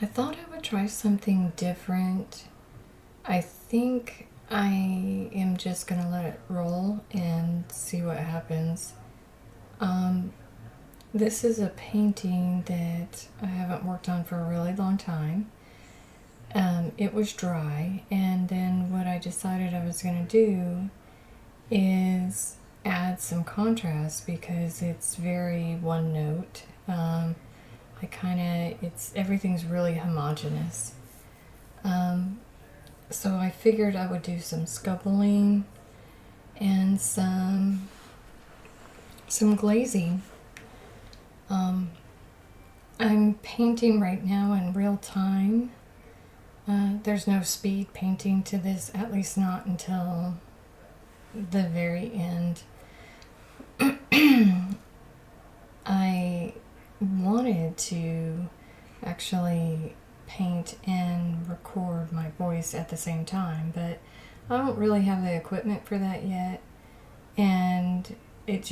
I thought I would try something different. I think I am just gonna let it roll and see what happens. Um, this is a painting that I haven't worked on for a really long time. It was dry, and then what I decided I was gonna do is add some contrast because it's very one note. It's everything's really homogeneous. Um, so I figured I would do some scumbling and some glazing. Um, I'm painting right now in real time. There's no speed painting to this, at least not until the very end. I wanted to actually paint and record my voice at the same time, but I don't really have the equipment for that yet, and it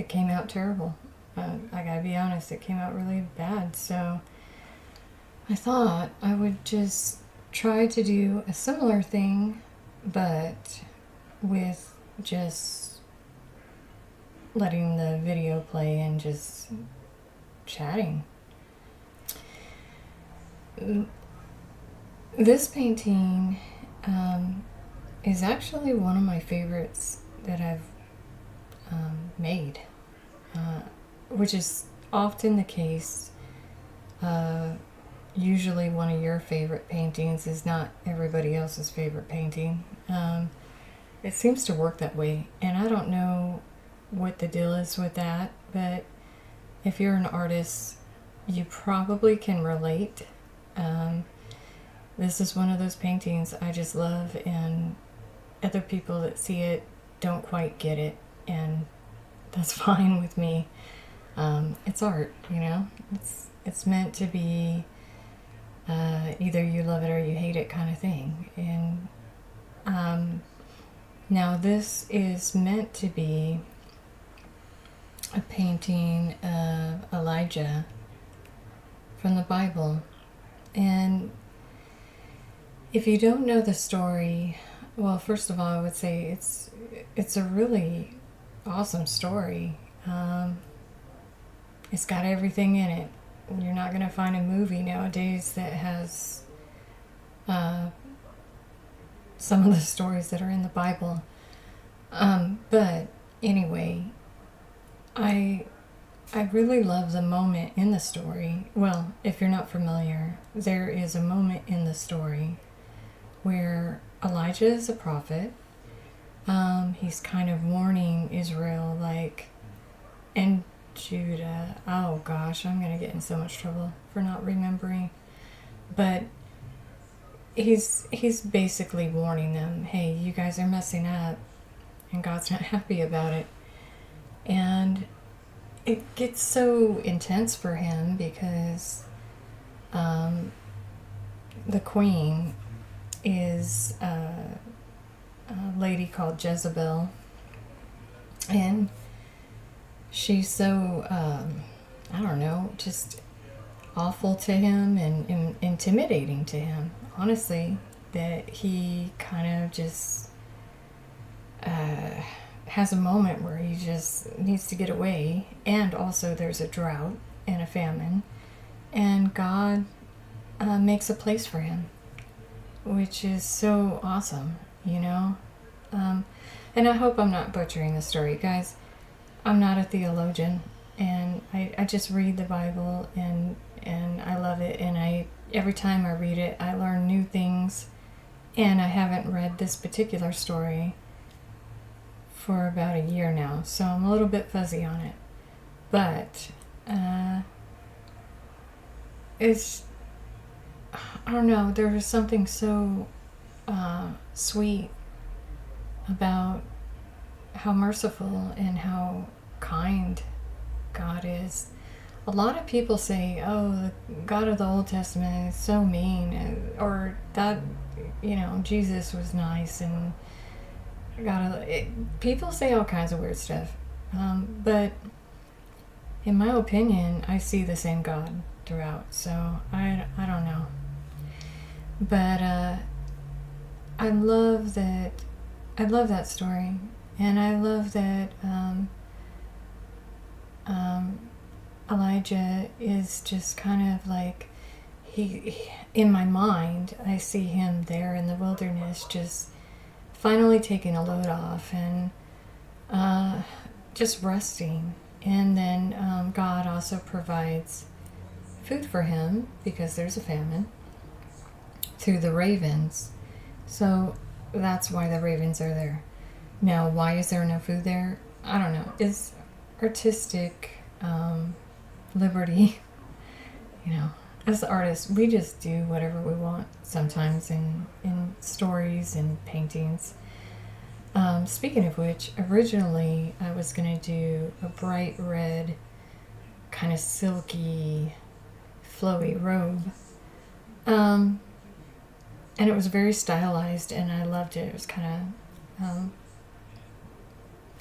came out terrible. I gotta be honest, it came out really bad, so I thought I would just try to do a similar thing, but with just letting the video play and just chatting. This painting is actually one of my favorites that I've made, which is often the case. Usually one of your favorite paintings is not everybody else's favorite painting. It seems to work that way, and I don't know what the deal is with that, but if you're an artist, you probably can relate. This is one of those paintings I just love, and other people that see it don't quite get it, and that's fine with me. It's art, you know? It's meant to be either you love it or you hate it kind of thing. And now this is meant to be a painting of Elijah from the Bible. And if you don't know the story, well, first of all, I would say it's a really awesome story. It's got everything in it. You're not going to find a movie nowadays that has some of the stories that are in the Bible. But anyway, I really love the moment in the story. Well, if you're not familiar, there is a moment in the story where Elijah is a prophet. He's kind of warning Israel, and Judah. Oh gosh, I'm gonna get in so much trouble for not remembering. But he's basically warning them, hey, you guys are messing up, and God's not happy about it. And it gets so intense for him because the queen is a lady called Jezebel, and she's so I don't know, just awful to him and intimidating to him, honestly, that he kind of just has a moment where he just needs to get away. And also there's a drought and a famine, and God makes a place for him, which is so awesome, you know. And I hope I'm not butchering the story, guys. I'm not a theologian, and I just read the Bible, and I love it, and every time I read it I learn new things. And I haven't read this particular story for about a year now, so I'm a little bit fuzzy on it. But it's, I don't know, there was something so sweet about how merciful and how kind God is. A lot of people say, oh, the God of the Old Testament is so mean, or that, you know, Jesus was nice, and people say all kinds of weird stuff. But in my opinion, I see the same God throughout. So I don't know. But I love that. I love that story, and I love that Elijah is just kind of like in my mind, I see him there in the wilderness, just finally taking a load off and just resting. And then God also provides food for him because there's a famine through the ravens. So that's why the ravens are there. Now, why is there no food there? I don't know. It's artistic liberty. You know, as artists, we just do whatever we want sometimes in stories and paintings. Speaking of which, originally I was going to do a bright red, kind of silky, flowy robe. And it was very stylized, and I loved it. It was kind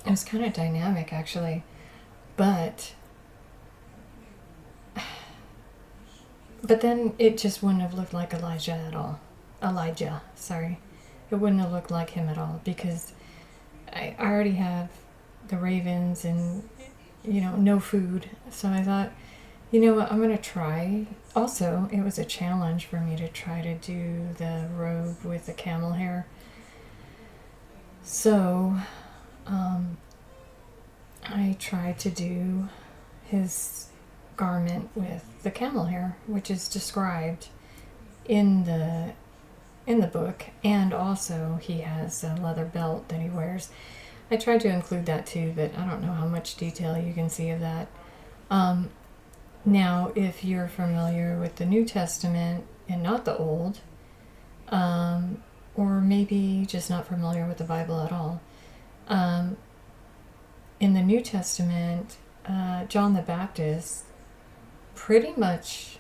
of dynamic, actually. But then it just wouldn't have looked like Elijah at all. Elijah, sorry. It wouldn't have looked like him at all, because I already have the ravens and, no food. So I thought, you know what, I'm going to try. Also, it was a challenge for me to try to do the robe with the camel hair. So, I tried to do his garment with the camel hair, which is described in the book, and also he has a leather belt that he wears. I tried to include that too, but I don't know how much detail you can see of that. Now, if you're familiar with the New Testament and not the Old, or maybe just not familiar with the Bible at all, in the New Testament, John the Baptist pretty much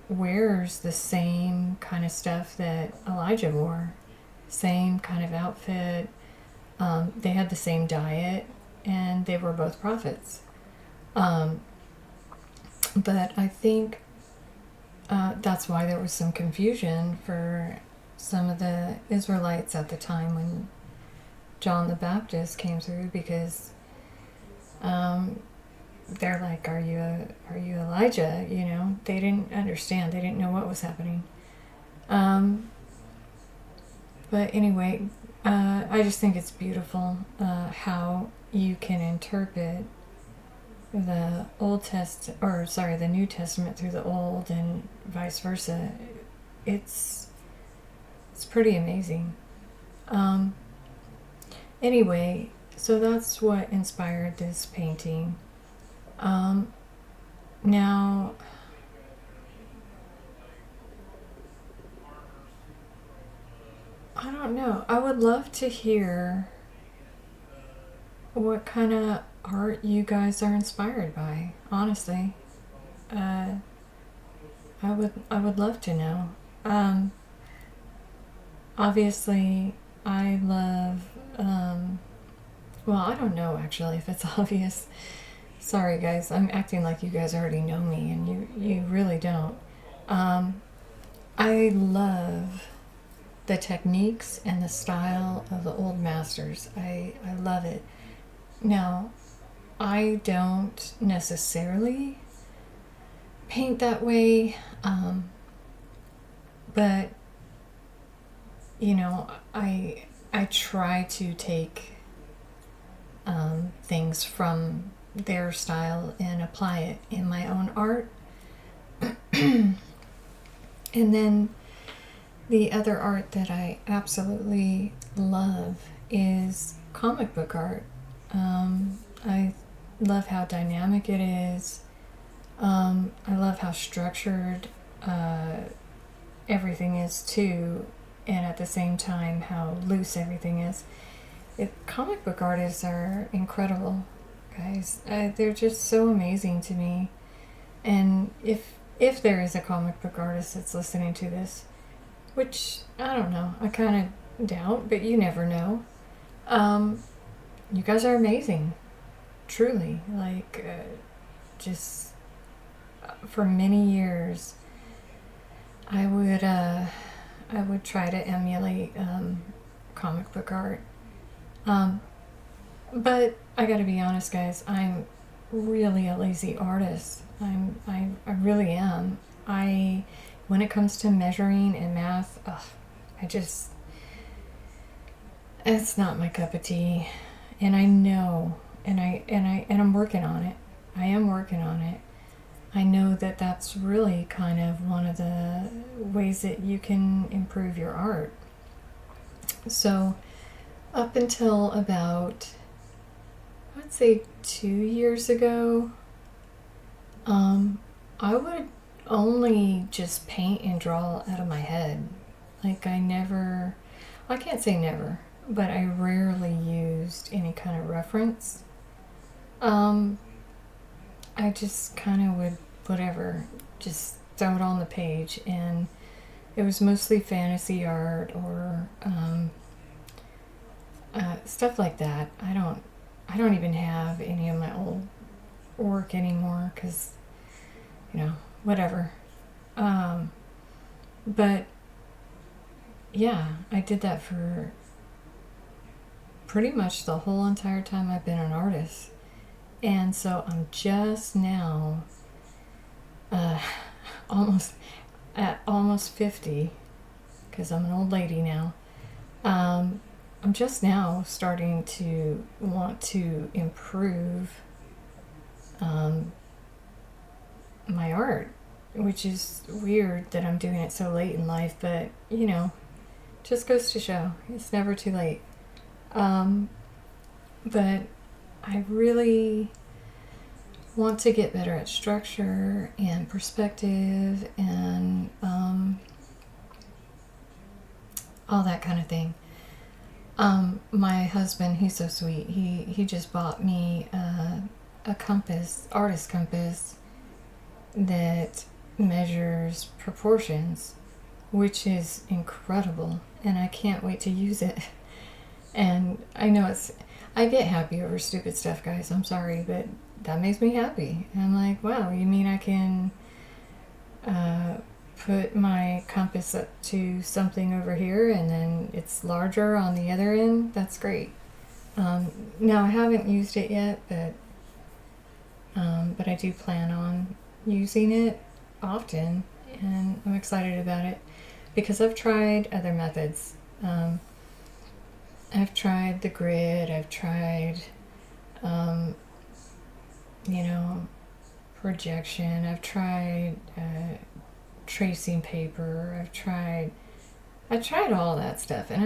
wears the same kind of stuff that Elijah wore. Same kind of outfit. They had the same diet, and they were both prophets. But I think that's why there was some confusion for some of the Israelites at the time when John the Baptist came through, because they're like, are you Elijah? They didn't understand. They didn't know what was happening. But anyway, I just think it's beautiful how you can interpret the the New Testament through the Old and vice versa. It's pretty amazing. Anyway, so that's what inspired this painting. Now, I don't know. I would love to hear what kind of art you guys are inspired by. Honestly, I would love to know. Obviously, I love. Well, I don't know actually if it's obvious. Sorry, guys. I'm acting like you guys already know me, and you really don't. I love the techniques and the style of the old masters. I love it. Now, I don't necessarily paint that way, but I try to take things from their style and apply it in my own art. And then the other art that I absolutely love is comic book art. I love how dynamic it is. I love how structured everything is too, and at the same time how loose everything is. Comic book artists are incredible, guys. They're just so amazing to me. And if there is a comic book artist that's listening to this, which I don't know, I kind of doubt, but you never know. You guys are amazing, truly. Like, just for many years, I would try to emulate comic book art. But I gotta be honest, guys, I'm really a lazy artist. I really am. When it comes to measuring and math, I just, it's not my cup of tea. And I know, and I'm working on it. I am working on it. I know that that's really kind of one of the ways that you can improve your art. So, up until about, I'd say 2 years ago, I would only just paint and draw out of my head. Like I can't say never, but I rarely used any kind of reference. Um, I just kind of would, whatever, just throw it on the page, and it was mostly fantasy art or stuff like that. I don't even have any of my old work anymore because, whatever. Um, but yeah, I did that for pretty much the whole entire time I've been an artist. And so I'm just now, uh, almost at almost 50, because I'm an old lady now. Um, I'm just now starting to want to improve um, my art, which is weird that I'm doing it so late in life, but just goes to show it's never too late. Um, but I really want to get better at structure and perspective and all that kind of thing. My husband, he's so sweet. He just bought me a compass, artist compass, that measures proportions, which is incredible, and I can't wait to use it. And I know I get happy over stupid stuff, guys. I'm sorry, but that makes me happy. And I'm like, wow, you mean I can put my compass up to something over here and then it's larger on the other end? That's great. Now, I haven't used it yet, but I do plan on using it often, and I'm excited about it because I've tried other methods. I've tried the grid, I've tried, um, projection, I've tried tracing paper, I've tried all that stuff, and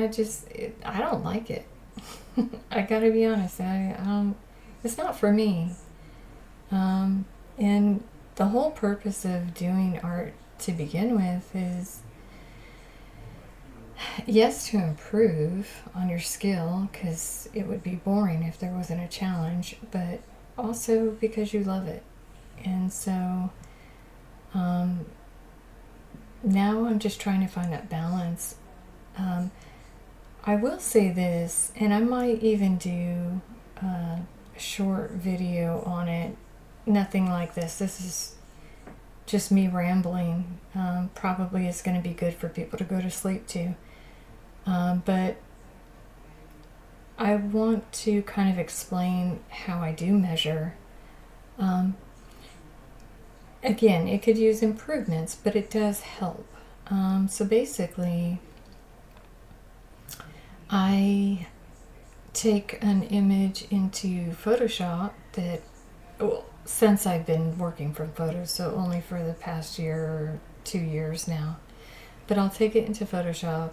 I don't like it. I gotta be honest, it's not for me. And the whole purpose of doing art to begin with is, yes, to improve on your skill, because it would be boring if there wasn't a challenge, but also because you love it. And so now I'm just trying to find that balance. I will say this, and I might even do a short video on it. Nothing like this. This is just me rambling. Probably is going to be good for people to go to sleep to. But I want to kind of explain how I do measure. Again, it could use improvements, but it does help. So basically, I take an image into Photoshop that, well, since I've been working from photos, so only for the past year or 2 years now, but I'll take it into Photoshop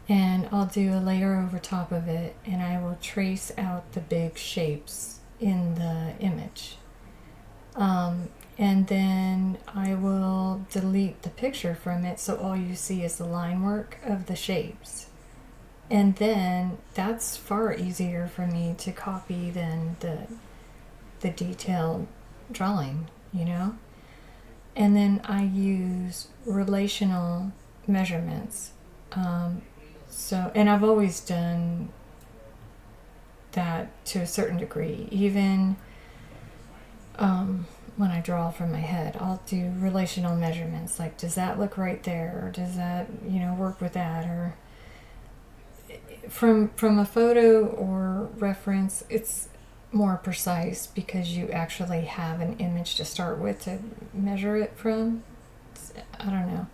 and I'll do a layer over top of it, and I will trace out the big shapes in the image. And then I will delete the picture from it, so all you see is the line work of the shapes. And then that's far easier for me to copy than the detailed drawing, And then I use relational measurements. And I've always done that to a certain degree. Even when I draw from my head. I'll do relational measurements, like does that look right there, or does that, work with that, or from a photo or reference, it's more precise because you actually have an image to start with to measure it from. I don't know.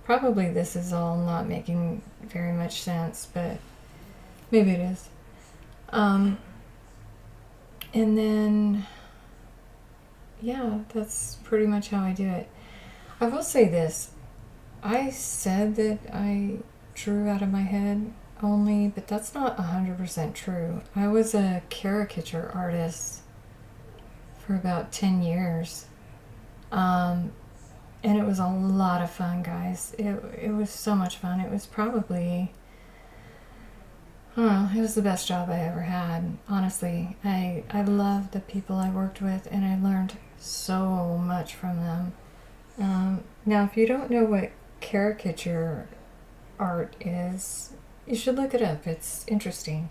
Probably this is all not making very much sense, but maybe it is. And then, yeah, that's pretty much how I do it. I will say this. I said that I drew out of my head only, but that's not 100% true. I was a caricature artist for about 10 years. And it was a lot of fun, guys. It was so much fun. It was probably, I don't know, it was the best job I ever had. Honestly, I loved the people I worked with, and I learned so much from them. Now, if you don't know what caricature art is, you should look it up. It's interesting.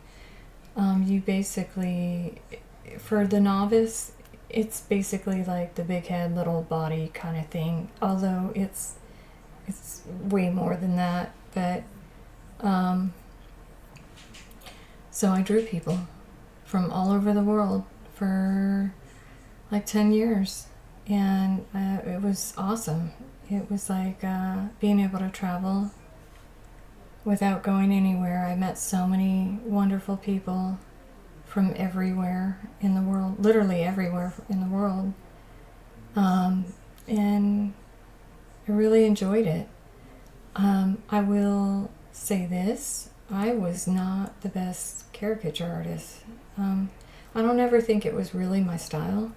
You basically, for the novice, it's basically like the big head, little body kind of thing. Although it's way more than that. But so I drew people from all over the world for like 10 years, and it was awesome. It was like being able to travel without going anywhere. I met so many wonderful people from everywhere in the world, literally everywhere in the world. And I really enjoyed it. I will say this, I was not the best caricature artist. I don't ever think it was really my style.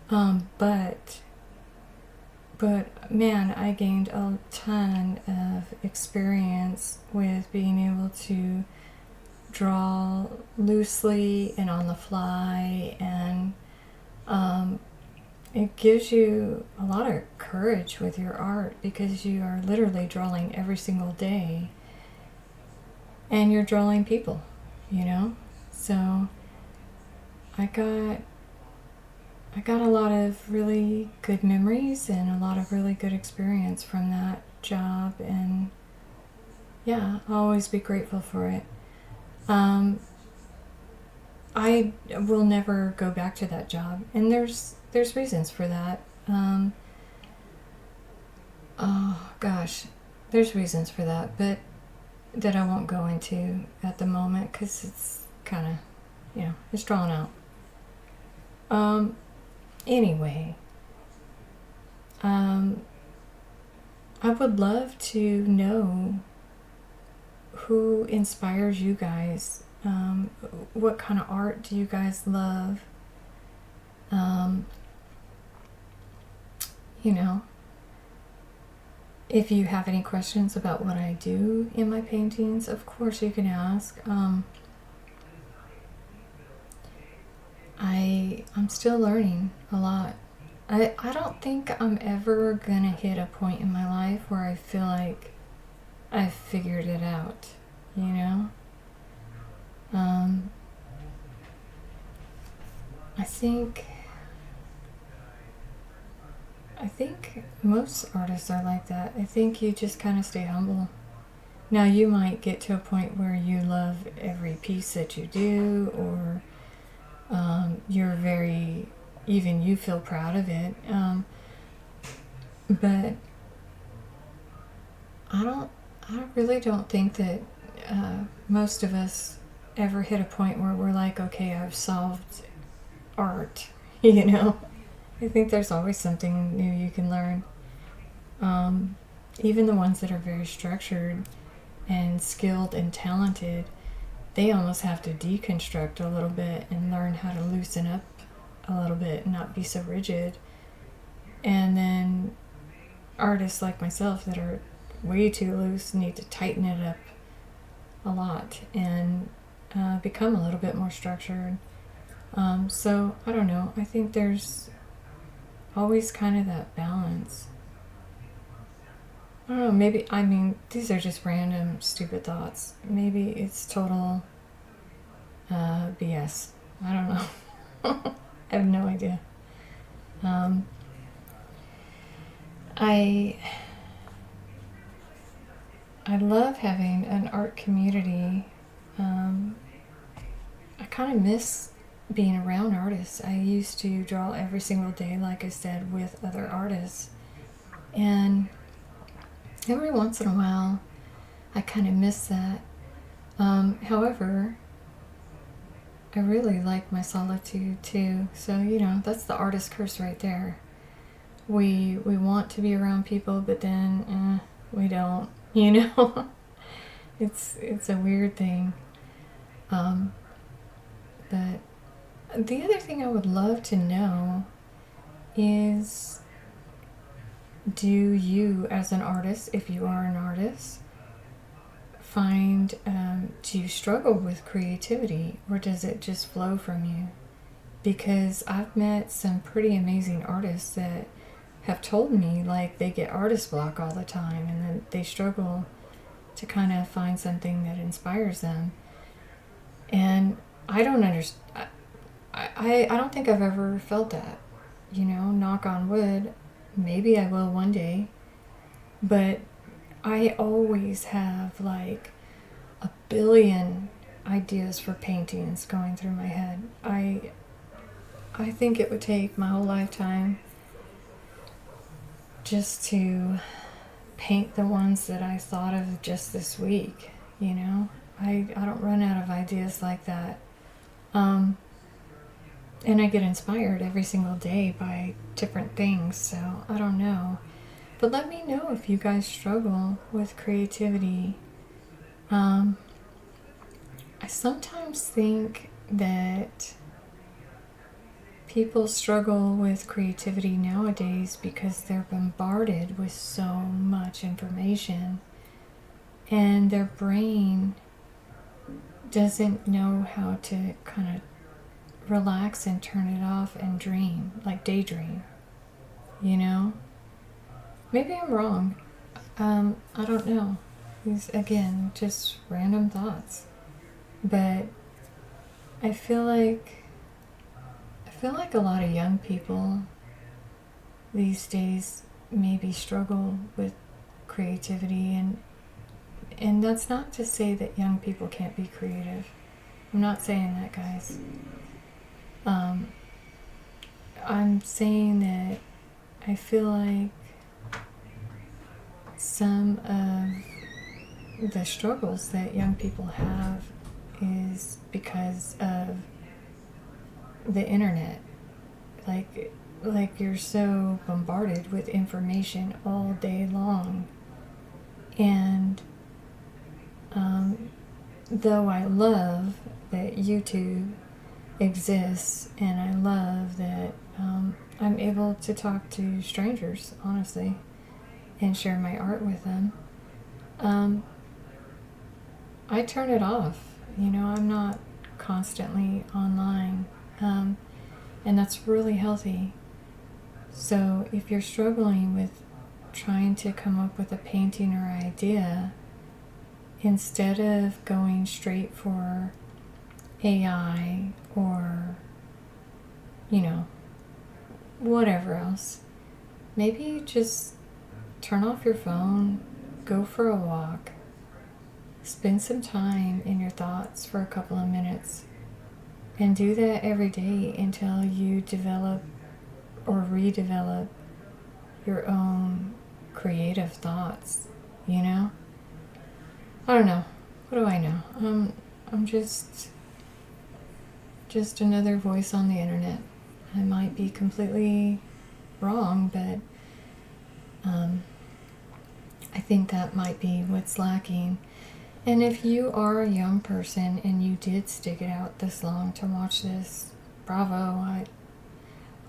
But man, I gained a ton of experience with being able to draw loosely and on the fly, and it gives you a lot of courage with your art because you are literally drawing every single day, and you're drawing people, So I got a lot of really good memories and a lot of really good experience from that job, and yeah, I'll always be grateful for it. I will never go back to that job, and there's reasons for that. Oh gosh, there's reasons for that, but that I won't go into at the moment because it's kind of, it's drawn out. Anyway, I would love to know who inspires you guys. What kind of art do you guys love? If you have any questions about what I do in my paintings, of course you can ask. I'm still learning a lot. I don't think I'm ever gonna hit a point in my life where I feel like I've figured it out, I think most artists are like that. I think you just kind of stay humble. Now, you might get to a point where you love every piece that you do, or you're even you feel proud of it. But I really don't think that most of us ever hit a point where we're like, okay, I've solved art, I think there's always something new you can learn. Even the ones that are very structured and skilled and talented, they almost have to deconstruct a little bit and learn how to loosen up a little bit and not be so rigid. And then artists like myself that are way too loose need to tighten it up a lot and become a little bit more structured. So I don't know, I think there's always kind of that balance. I don't know, maybe, these are just random stupid thoughts. Maybe it's total BS. I don't know. I have no idea. Um, I I love having an art community. Um, I kind of miss being around artists. I used to draw every single day, like I said, with other artists. And every once in a while, I kind of miss that. However, I really like my solitude too. So, that's the artist curse right there. We want to be around people, but then we don't, it's a weird thing. Um, but the other thing I would love to know is, do you, as an artist, if you are an artist, do you struggle with creativity, or does it just flow from you? Because I've met some pretty amazing artists that have told me like they get artist block all the time, and then they struggle to kind of find something that inspires them. And I don't understand. I don't think I've ever felt that. Knock on wood. Maybe I will one day. But I always have like a billion ideas for paintings going through my head. I think it would take my whole lifetime just to paint the ones that I thought of just this week. I don't run out of ideas like that. And I get inspired every single day by different things, so I don't know. But let me know if you guys struggle with creativity. I sometimes think that people struggle with creativity nowadays because they're bombarded with so much information, and their brain doesn't know how to kind of relax and turn it off and dream, like daydream. Maybe I'm wrong. I don't know. These, again, just random thoughts. But I feel like a lot of young people these days maybe struggle with creativity, and that's not to say that young people can't be creative. I'm not saying that, guys. I'm saying that I feel like some of the struggles that young people have is because of the internet. Like you're so bombarded with information all day long. And though I love that YouTube exists, and I love that I'm able to talk to strangers, honestly, and share my art with them, I turn it off. I'm not constantly online, and that's really healthy. So if you're struggling with trying to come up with a painting or idea, instead of going straight for AI or, whatever else, maybe just turn off your phone, go for a walk, spend some time in your thoughts for a couple of minutes, and do that every day until you develop or redevelop your own creative thoughts. I don't know. What do I know? I'm just another voice on the internet. I might be completely wrong, but I think that might be what's lacking. And if you are a young person and you did stick it out this long to watch this, bravo.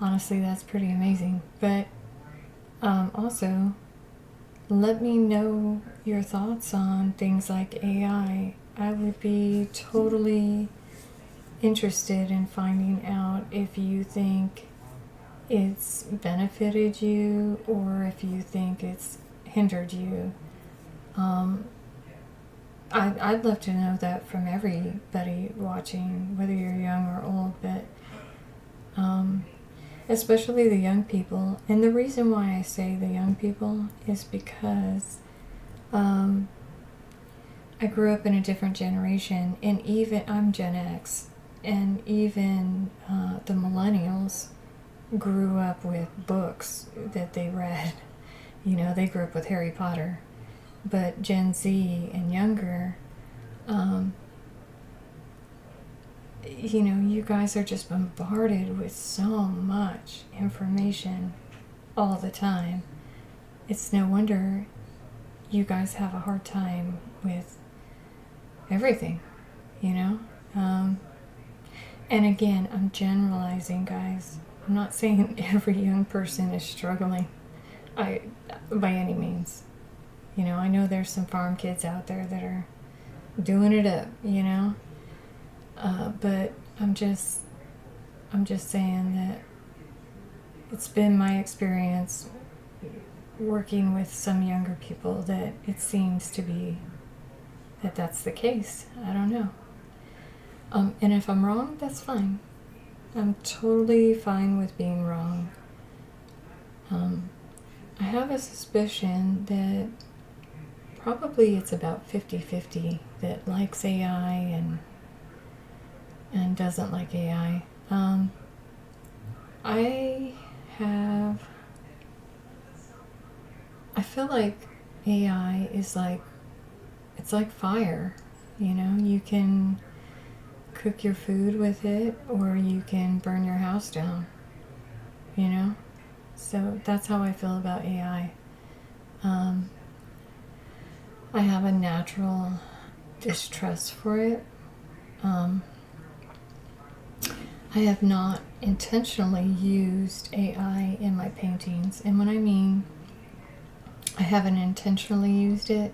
Honestly, that's pretty amazing. But also, let me know your thoughts on things like AI. I would be totally interested in finding out if you think it's benefited you or if you think it's hindered you. I'd love to know that from everybody watching, whether you're young or old. But especially the young people. And the reason why I say the young people is because I grew up in a different generation, and even I'm Gen X, and even the millennials grew up with books that they read. You know, they grew up with Harry Potter. But Gen Z and younger, you know, you guys are just bombarded with so much information all the time. It's no wonder you guys have a hard time with everything, you know? And again, I'm generalizing, guys. I'm not saying every young person is struggling by any means. You know, I know there's some farm kids out there that are doing it up, you know? But I'm just saying that it's been my experience working with some younger people that it seems to be that that's the case. I don't know. And if I'm wrong, that's fine. I'm totally fine with being wrong. I have a suspicion that probably it's about 50-50 that likes AI and doesn't like AI. I feel like AI is like, it's like fire, you know? You can cook your food with it, or you can burn your house down, you know? So that's how I feel about AI. I have a natural distrust for it. I have not intentionally used AI in my paintings, and when I mean I haven't intentionally used it,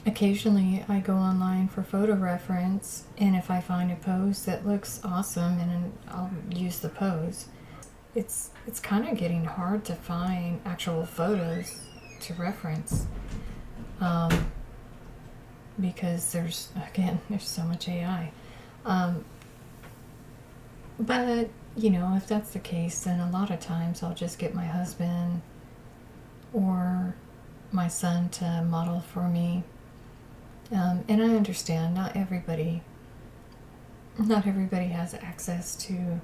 occasionally I go online for photo reference, and if I find a pose that looks awesome, and I'll use the pose. It's kind of getting hard to find actual photos to reference, because there's so much AI. But, you know, if that's the case, then a lot of times I'll just get my husband or my son to model for me. And I understand not everybody has access to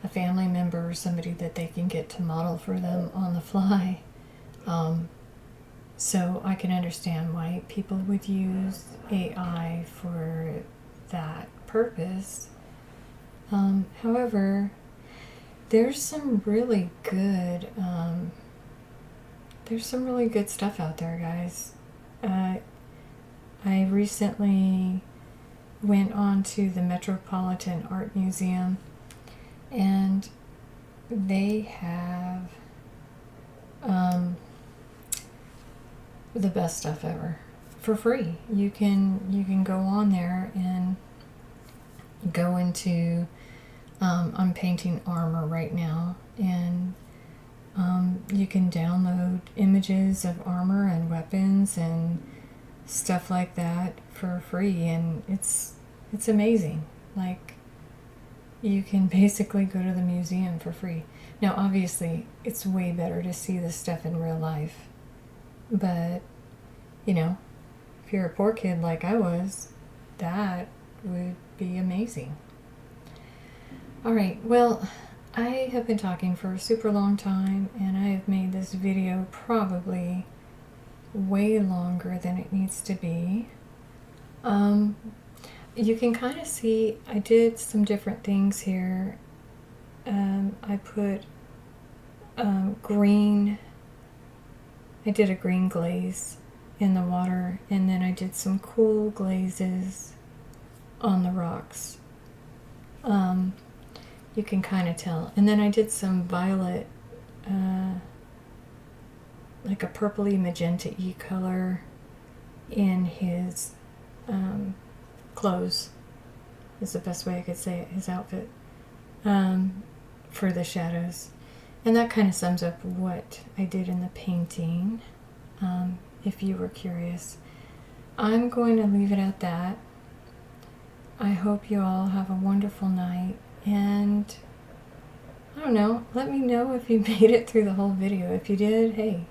a family member or somebody that they can get to model for them on the fly. So I can understand why people would use AI for that purpose. However, there's some really good stuff out there, guys. I recently went on to the Metropolitan Art Museum, and they have the best stuff ever for free. You can go on there and go into I'm painting armor right now, and you can download images of armor and weapons and stuff like that for free, and it's amazing. Like, you can basically go to the museum for free. Now, obviously, it's way better to see this stuff in real life, but, you know, if you're a poor kid like I was, that would be amazing. All right, well, I have been talking for a super long time, and I have made this video probably way longer than it needs to be. You can kind of see I did some different things here. I put green, I did a green glaze in the water, and then I did some cool glazes on the rocks. You can kind of tell. And then I did some violet, like a purpley magenta-y color in his clothes, is the best way I could say it, his outfit, for the shadows. And that kind of sums up what I did in the painting, if you were curious. I'm going to leave it at that. I hope you all have a wonderful night, and I don't know. Let me know if you made it through the whole video. If you did, hey,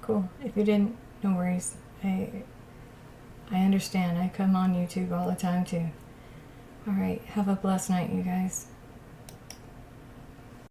cool. If you didn't, no worries. I understand. I come on YouTube all the time too. Alright, have a blessed night, you guys.